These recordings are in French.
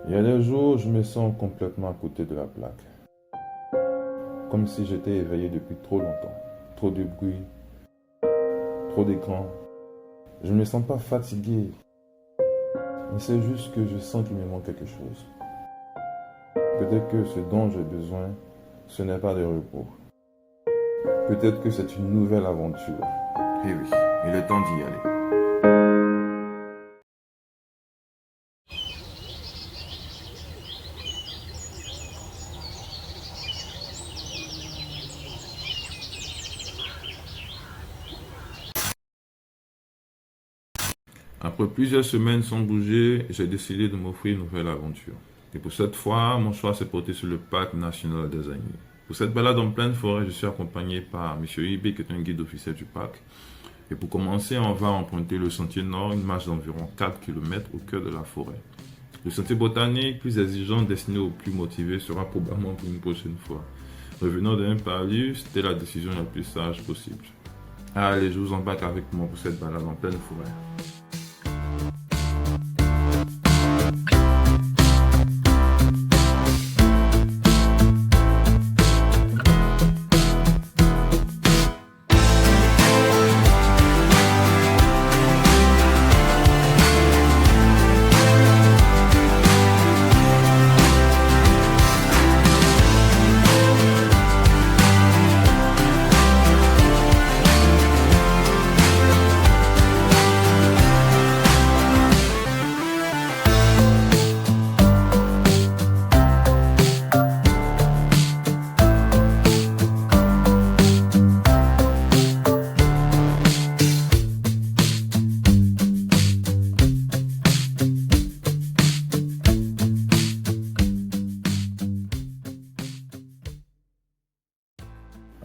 Il y a des jours où je me sens complètement à côté de la plaque. Comme si j'étais éveillé depuis trop longtemps. Trop de bruit, trop d'écran. Je ne me sens pas fatigué, mais c'est juste que je sens qu'il me manque quelque chose. Peut-être que ce dont j'ai besoin, ce n'est pas de repos. Peut-être que c'est une nouvelle aventure. Et oui, il est temps d'y aller. Après plusieurs semaines sans bouger, j'ai décidé de m'offrir une nouvelle aventure. Et pour cette fois, mon choix s'est porté sur le parc national des Agnés. Pour cette balade en pleine forêt, je suis accompagné par M. Ibe, qui est un guide officiel du parc. Et pour commencer, on va emprunter le sentier nord, une marche d'environ 4 km au cœur de la forêt. Le sentier botanique, plus exigeant, destiné aux plus motivés, sera probablement pour une prochaine fois. Revenons d'un palier, c'était la décision la plus sage possible. Allez, je vous embarque avec moi pour cette balade en pleine forêt.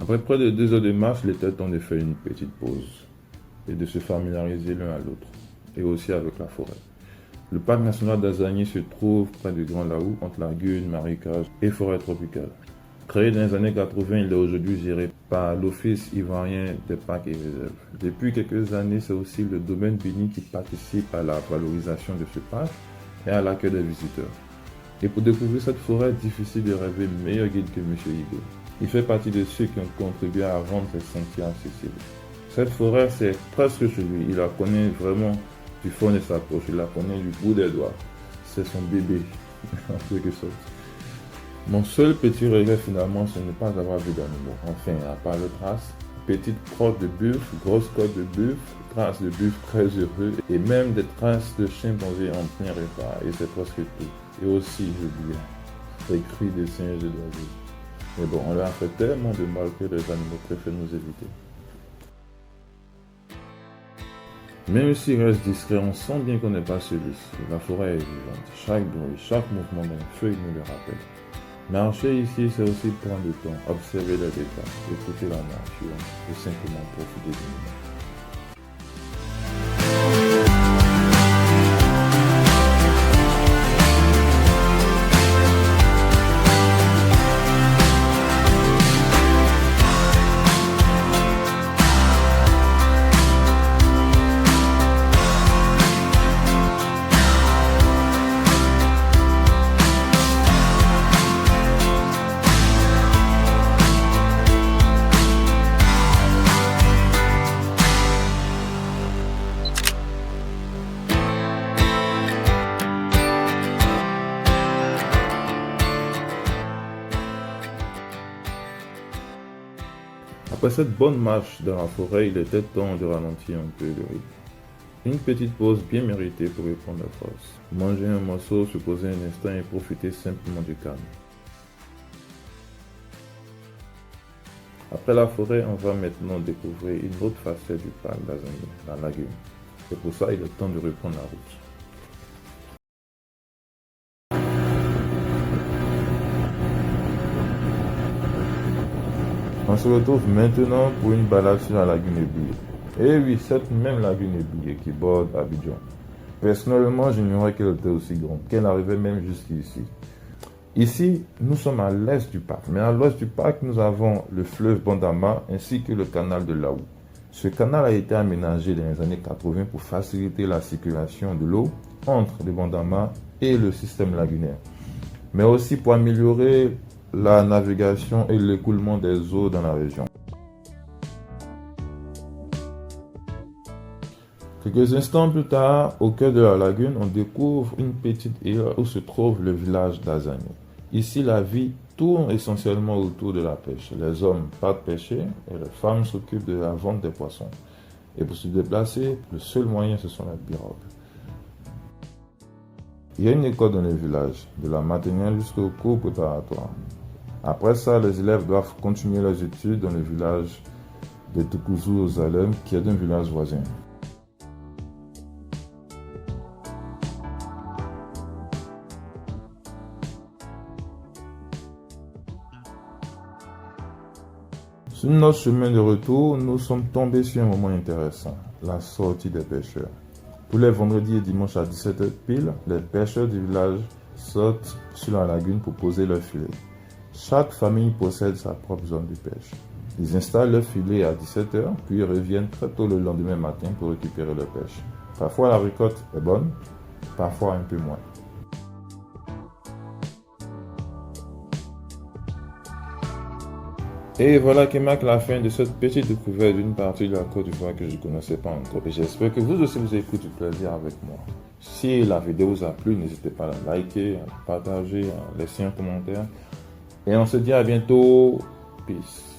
Après près de 2 heures de marche, il était temps de faire une petite pause et de se familiariser l'un à l'autre, et aussi avec la forêt. Le parc national d'Azagny se trouve près du Grand Laou, entre lagunes, marécages et forêts tropicales. Créé dans les années 80, il est aujourd'hui géré par l'Office ivoirien des parcs et réserves. Depuis quelques années, c'est aussi le domaine béni qui participe à la valorisation de ce parc et à l'accueil des visiteurs. Et pour découvrir cette forêt, difficile de rêver meilleur guide que M. Ibe. Il fait partie de ceux qui ont contribué à rendre ces sentiers accessibles. Cette forêt, c'est presque chez lui. Il la connaît vraiment du fond de sa poche. Il la connaît du bout des doigts. C'est son bébé, en quelque sorte. Mon seul petit regret finalement, ce n'est pas d'avoir vu d'animaux. Enfin, à part les traces, petite crotte de buffle, grosse côte de buffle, traces de buffle très heureux et même des traces de chimpanzés en plein repas. Et c'est presque tout. Et aussi, j'oubliais, les cris des singes et d'oiseaux. Mais bon, on leur a fait tellement de mal que les animaux préfèrent nous éviter. Même s'il reste discret, on sent bien qu'on n'est pas celui-ci. La forêt est vivante. Chaque bruit, chaque mouvement d'une feuille nous le rappelle. Marcher ici, c'est aussi prendre le temps, observer les détails, écouter la nature et simplement profiter du moment. Après cette bonne marche dans la forêt, il était temps de ralentir un peu le rythme. Une petite pause bien méritée pour reprendre la force. Manger un morceau, se poser un instant et profiter simplement du calme. Après la forêt, on va maintenant découvrir une autre facette du parc d'Azagny, la lagune. Et pour ça, il est temps de reprendre la route. On se retrouve maintenant pour une balade sur la lagune Ebouye. Et oui, cette même lagune Ebouye qui borde Abidjan. Personnellement, j'ignorais qu'elle était aussi grande, qu'elle arrivait même jusqu'ici. Ici, nous sommes à l'est du parc, mais à l'ouest du parc, nous avons le fleuve Bandama ainsi que le canal de Laou. Ce canal a été aménagé dans les années 80 pour faciliter la circulation de l'eau entre le Bandama et le système lagunaire, mais aussi pour améliorer la navigation et l'écoulement des eaux dans la région. Quelques instants plus tard, au cœur de la lagune, on découvre une petite île où se trouve le village d'Azani. Ici, la vie tourne essentiellement autour de la pêche. Les hommes partent pêcher et les femmes s'occupent de la vente des poissons. Et pour se déplacer, le seul moyen, ce sont les pirogues. Il y a une école dans le village, de la maternelle jusqu'au cours préparatoire. Après ça, les élèves doivent continuer leurs études dans le village de Tukuzu Zalem, qui est un village voisin. Sur notre chemin de retour, nous sommes tombés sur un moment intéressant, la sortie des pêcheurs. Tous les vendredis et dimanches à 17h pile, les pêcheurs du village sortent sur la lagune pour poser leurs filets. Chaque famille possède sa propre zone de pêche. Ils installent leur filet à 17h, puis reviennent très tôt le lendemain matin pour récupérer leur pêche. Parfois la récolte est bonne, parfois un peu moins. Et voilà qui marque la fin de cette petite découverte d'une partie de la Côte d'Ivoire que je ne connaissais pas encore. Et j'espère que vous aussi vous avez pris du plaisir avec moi. Si la vidéo vous a plu, n'hésitez pas à la liker, à la partager, à laisser un commentaire. Et on se dit à bientôt. Peace.